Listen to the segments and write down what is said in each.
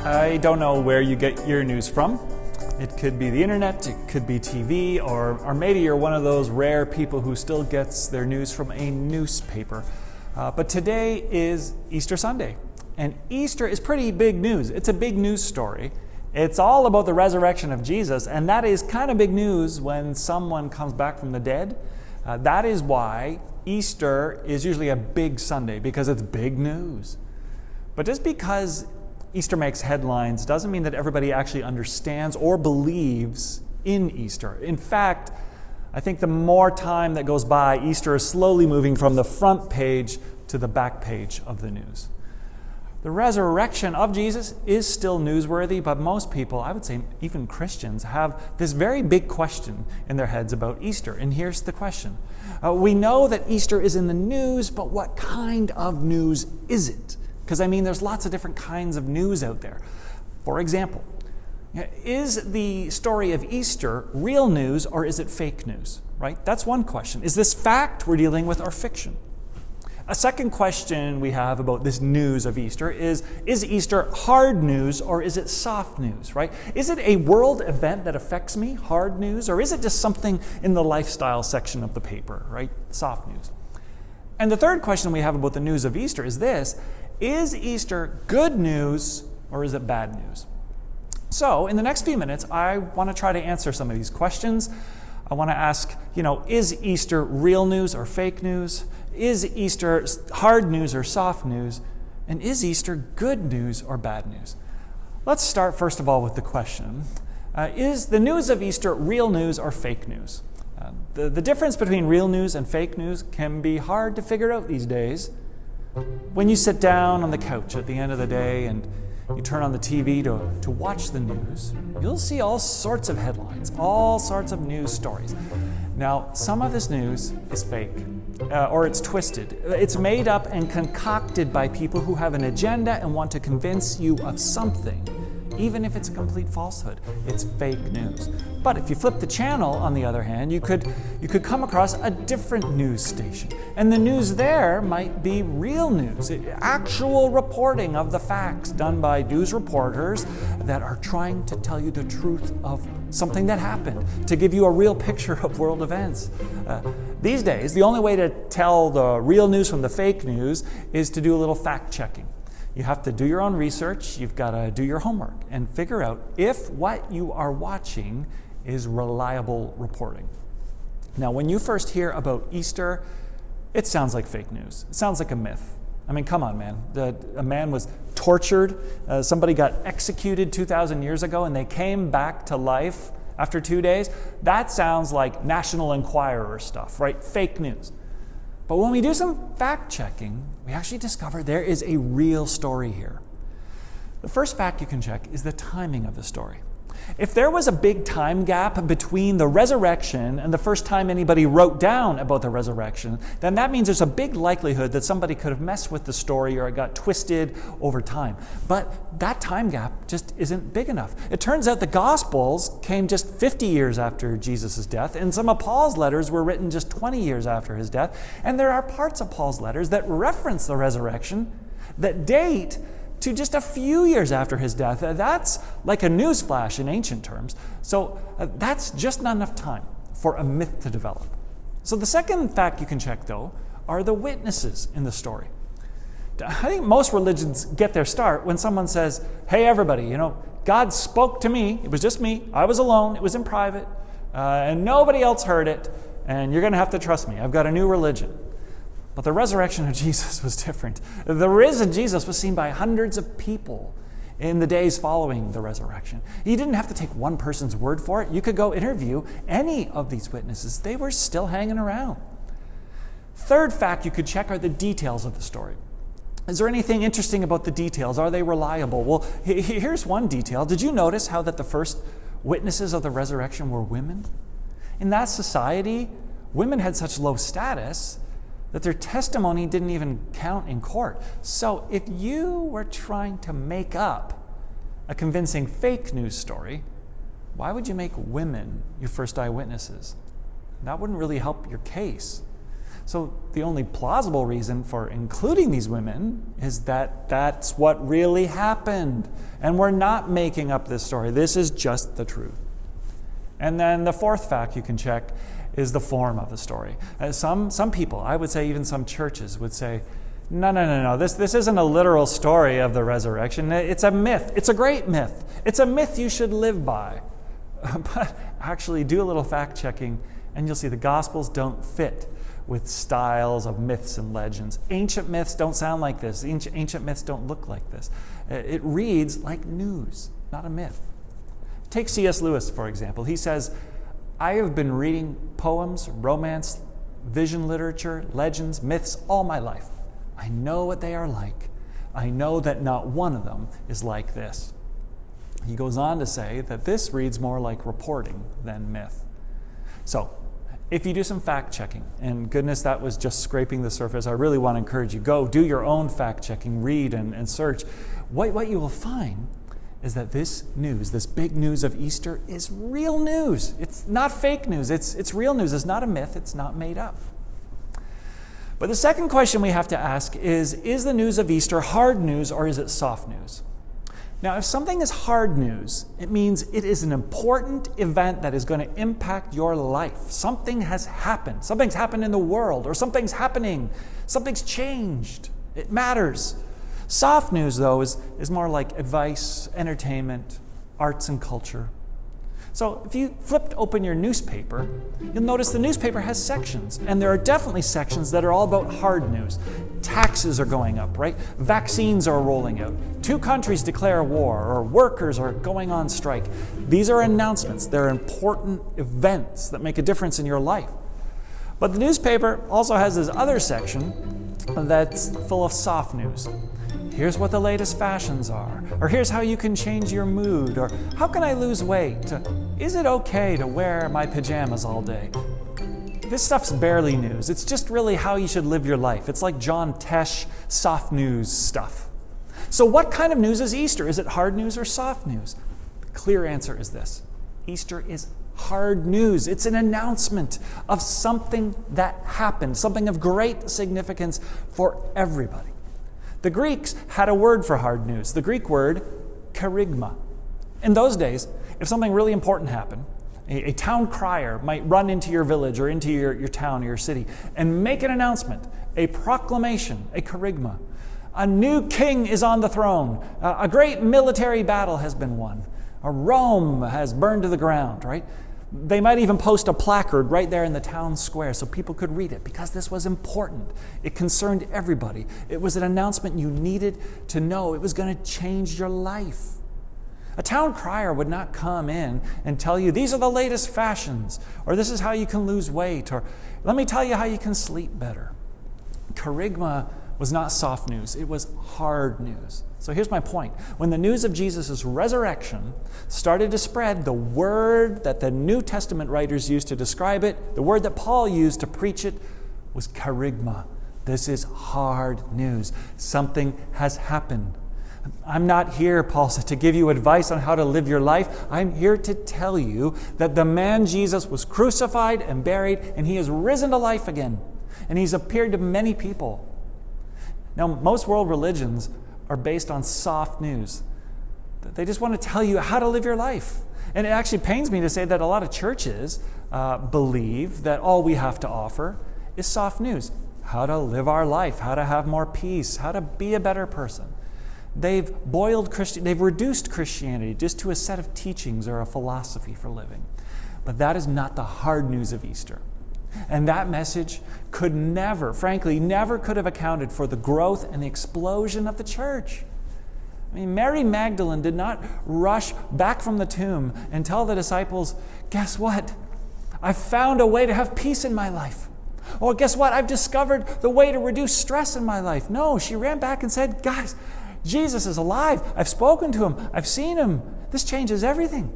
I don't know where you get your news from. It could be the internet, it could be TV, or maybe you're one of those rare people who still gets their news from a newspaper. But today is Easter Sunday, and Easter is pretty big news. It's a big news story. It's all about the resurrection of Jesus, and that is kind of big news when someone comes back from the dead. That is why Easter is usually a big Sunday, because it's big news. But just because Easter makes headlines doesn't mean that everybody actually understands or believes in Easter. In fact, I think the more time that goes by, Easter is slowly moving from the front page to the back page of the news. The resurrection of Jesus is still newsworthy, but most people, I would say even Christians, have this very big question in their heads about Easter. And here's the question. We know that Easter is in the news, but what kind of news is it? Because, there's lots of different kinds of news out there. For example, is the story of Easter real news or is it fake news? Right? That's one question. Is this fact we're dealing with or fiction? A second question we have about this news of Easter is Easter hard news or is it soft news, right? Is it a world event that affects me, hard news, or is it just something in the lifestyle section of the paper, right? Soft news. And the third question we have about the news of Easter is this: is Easter good news or is it bad news? So in the next few minutes, I want to try to answer some of these questions. I want to ask, is Easter real news or fake news? Is Easter hard news or soft news? And is Easter good news or bad news? Let's start first of all with the question. Is the news of Easter real news or fake news? The difference between real news and fake news can be hard to figure out these days. When you sit down on the couch at the end of the day and you turn on the TV to watch the news, you'll see all sorts of headlines, all sorts of news stories. Now, some of this news is fake, or it's twisted. It's made up and concocted by people who have an agenda and want to convince you of something, even if it's a complete falsehood. It's fake news. But if you flip the channel, on the other hand, you could come across a different news station. And the news there might be real news, actual reporting of the facts done by news reporters that are trying to tell you the truth of something that happened, to give you a real picture of world events. These days, the only way to tell the real news from the fake news is to do a little fact checking. You have to do your own research, you've got to do your homework and figure out if what you are watching is reliable reporting. Now, when you first hear about Easter, it sounds like fake news. It sounds like a myth. Come on, man. A man was tortured, somebody got executed 2,000 years ago, and they came back to life after 2 days. That sounds like National Enquirer stuff, right? Fake news. But when we do some fact checking, we actually discover there is a real story here. The first fact you can check is the timing of the story. If there was a big time gap between the resurrection and the first time anybody wrote down about the resurrection, then that means there's a big likelihood that somebody could have messed with the story or it got twisted over time. But that time gap just isn't big enough. It turns out the Gospels came just 50 years after Jesus' death, and some of Paul's letters were written just 20 years after his death. And there are parts of Paul's letters that reference the resurrection that date to just a few years after his death. That's like a newsflash in ancient terms. So that's just not enough time for a myth to develop. So the second fact you can check, though, are the witnesses in the story. I think most religions get their start when someone says, hey, everybody, God spoke to me. It was just me. I was alone. It was in private. And nobody else heard it. And you're going to have to trust me. I've got a new religion. But the resurrection of Jesus was different. The risen Jesus was seen by hundreds of people in the days following the resurrection. You didn't have to take one person's word for it. You could go interview any of these witnesses. They were still hanging around. Third fact you could check are the details of the story. Is there anything interesting about the details? Are they reliable? Well, here's one detail. Did you notice how that the first witnesses of the resurrection were women? In that society, women had such low status that their testimony didn't even count in court. So if you were trying to make up a convincing fake news story, why would you make women your first eyewitnesses? That wouldn't really help your case. So the only plausible reason for including these women is that that's what really happened. And we're not making up this story. This is just the truth. And then the fourth fact you can check is the form of the story. Some people, I would say even some churches, would say, no, this isn't a literal story of the resurrection. It's a myth. It's a great myth. It's a myth you should live by. But actually do a little fact checking and you'll see the Gospels don't fit with styles of myths and legends. Ancient myths don't sound like this. Ancient myths don't look like this. It reads like news, not a myth. Take C.S. Lewis, for example. He says, I have been reading poems, romance, vision literature, legends, myths all my life. I know what they are like. I know that not one of them is like this. He goes on to say that this reads more like reporting than myth. So, if you do some fact checking, and goodness, that was just scraping the surface, I really want to encourage you, go do your own fact checking, read and search. What you will find is that this news, this big news of Easter, is real news. It's not fake news. It's real news. It's not a myth. It's not made up. But the second question we have to ask is the news of Easter hard news or is it soft news? Now, if something is hard news, it means it is an important event that is going to impact your life. Something has happened. Something's happened in the world, or something's happening. Something's changed. It matters. Soft news, though, is more like advice, entertainment, arts and culture. So if you flipped open your newspaper, you'll notice the newspaper has sections, and there are definitely sections that are all about hard news. Taxes are going up, right? Vaccines are rolling out. 2 countries declare war, or workers are going on strike. These are announcements. They're important events that make a difference in your life. But the newspaper also has this other section that's full of soft news. Here's what the latest fashions are, or here's how you can change your mood, or how can I lose weight? Is it okay to wear my pajamas all day? This stuff's barely news. It's just really how you should live your life. It's like John Tesh soft news stuff. So what kind of news is Easter? Is it hard news or soft news? The clear answer is this. Easter is hard news. It's an announcement of something that happened, something of great significance for everybody. The Greeks had a word for hard news, the Greek word Kerygma. In those days, if something really important happened, a town crier might run into your village or into your town or your city and make an announcement, a proclamation, a Kerygma. A new king is on the throne. A great military battle has been won. Rome has burned to the ground, right? They might even post a placard right there in the town square so people could read it because this was important. It concerned everybody. It was an announcement you needed to know. It was going to change your life. A town crier would not come in and tell you, these are the latest fashions, or this is how you can lose weight, or let me tell you how you can sleep better. Kerygma was not soft news. It was hard news. So here's my point. When the news of Jesus' resurrection started to spread, the word that the New Testament writers used to describe it, the word that Paul used to preach it, was kerygma. This is hard news. Something has happened. I'm not here, Paul said, to give you advice on how to live your life. I'm here to tell you that the man Jesus was crucified and buried, and he has risen to life again. And he's appeared to many people. Now, most world religions are based on soft news. They just want to tell you how to live your life. And it actually pains me to say that a lot of churches believe that all we have to offer is soft news. How to live our life, how to have more peace, how to be a better person. They've reduced Christianity just to a set of teachings or a philosophy for living. But that is not the hard news of Easter. And that message could never could have accounted for the growth and the explosion of the church. I mean, Mary Magdalene did not rush back from the tomb and tell the disciples, guess what? I've found a way to have peace in my life. Or guess what? I've discovered the way to reduce stress in my life. No, she ran back and said, guys, Jesus is alive. I've spoken to him. I've seen him. This changes everything.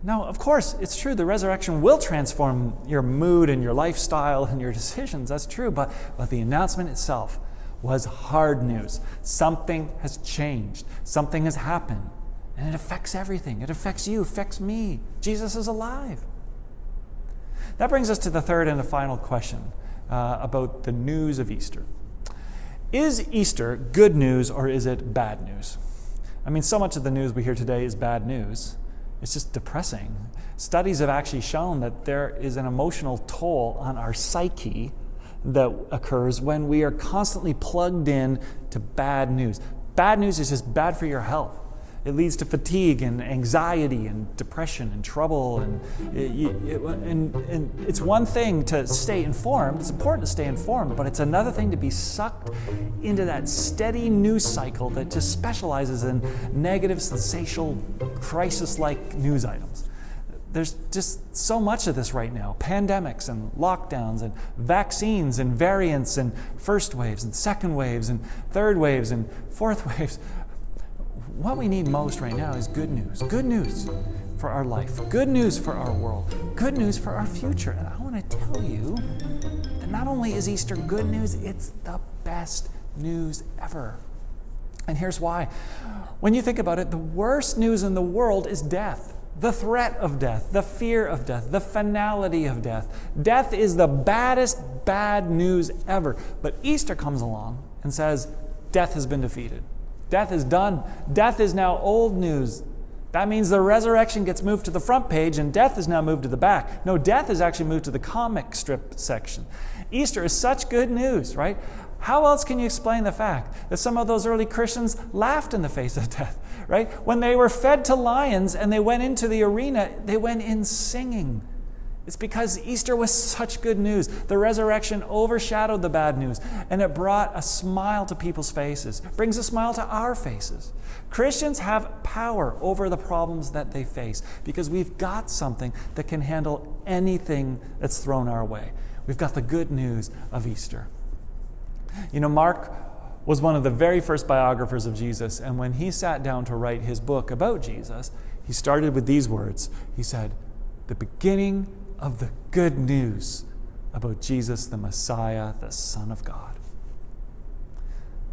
Now, of course, it's true the resurrection will transform your mood and your lifestyle and your decisions. That's true. But the announcement itself was hard news. Something has changed. Something has happened. And it affects everything. It affects you. It affects me. Jesus is alive. That brings us to the third and the final question. about the news of Easter. Is Easter good news or is it bad news? I mean, so much of the news we hear today is bad news. It's just depressing. Studies have actually shown that there is an emotional toll on our psyche that occurs when we are constantly plugged in to bad news. Bad news is just bad for your health. It leads to fatigue and anxiety and depression and trouble. And it's one thing to stay informed. It's important to stay informed, but it's another thing to be sucked into that steady news cycle that just specializes in negative, sensational, crisis-like news items. There's just so much of this right now. Pandemics and lockdowns and vaccines and variants and first waves and second waves and third waves and fourth waves. What we need most right now is good news. Good news for our life. Good news for our world. Good news for our future. And I want to tell you that not only is Easter good news, it's the best news ever. And here's why. When you think about it, the worst news in the world is death. The threat of death, the fear of death, the finality of death. Death is the baddest bad news ever. But Easter comes along and says, death has been defeated. Death is done. Death is now old news. That means the resurrection gets moved to the front page and death is now moved to the back. No, death is actually moved to the comic strip section. Easter is such good news, right? How else can you explain the fact that some of those early Christians laughed in the face of death, right? When they were fed to lions and they went into the arena, they went in singing. It's because Easter was such good news. The resurrection overshadowed the bad news, and it brought a smile to people's faces, brings a smile to our faces. Christians have power over the problems that they face because we've got something that can handle anything that's thrown our way. We've got the good news of Easter. You know, Mark was one of the very first biographers of Jesus, and when he sat down to write his book about Jesus, he started with these words. He said, "The beginning of the good news about Jesus, the Messiah, the Son of God."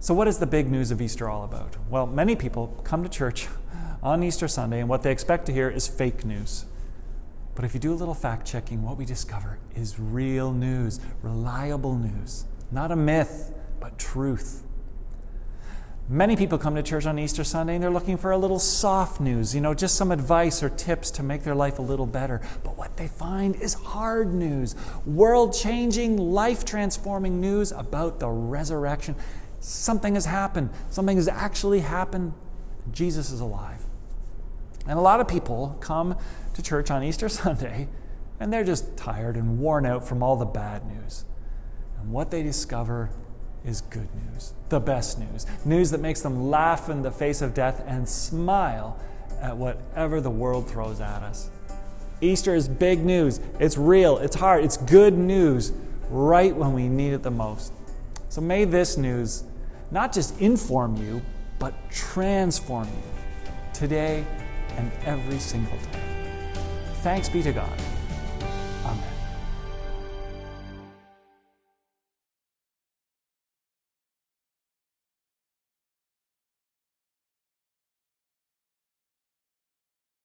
So what is the big news of Easter all about? Well, many people come to church on Easter Sunday, and what they expect to hear is fake news. But if you do a little fact-checking, what we discover is real news, reliable news. Not a myth, but truth. Many people come to church on Easter Sunday and they're looking for a little soft news, just some advice or tips to make their life a little better. But what they find is hard news, world-changing, life-transforming news about the resurrection. Something has happened. Something has actually happened. Jesus is alive. And a lot of people come to church on Easter Sunday and they're just tired and worn out from all the bad news. And what they discover is good news, the best news, news that makes them laugh in the face of death and smile at whatever the world throws at us. Easter is big news. It's real, it's hard, it's good news right when we need it the most. So may this news not just inform you, but transform you today and every single day. Thanks be to God.